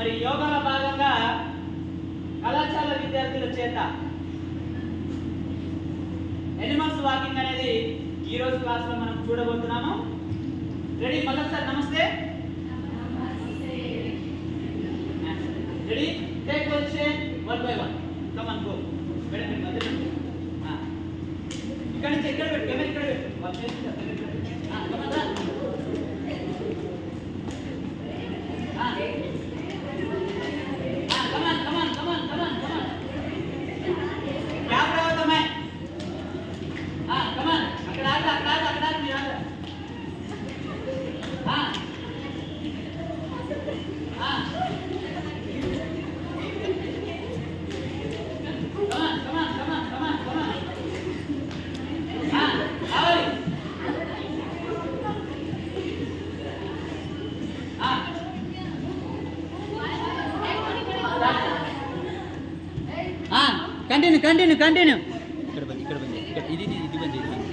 మరి యోగాలో భాగంగా కళాశాల విద్యార్థుల చేత ఎనిమల్స్ వాకింగ్ అనేది ఈ రోజు క్లాస్ లో మనం చూడబోతున్నాము. రెడీ? మళ్ళొకసారి నమస్తే. Ready? Take position one by one. Come on go. Madam మీరు మధ్యలో ఇక్కడ నుంచి ఎక్కడ పెట్టు, కెమెరా ఇక్కడ పెట్టు. వాళ్ళు చేస్తారు. కమ్ ఆన్ రా. కంటిన్యూ. ఇక్కడ బండి ఇది బండి.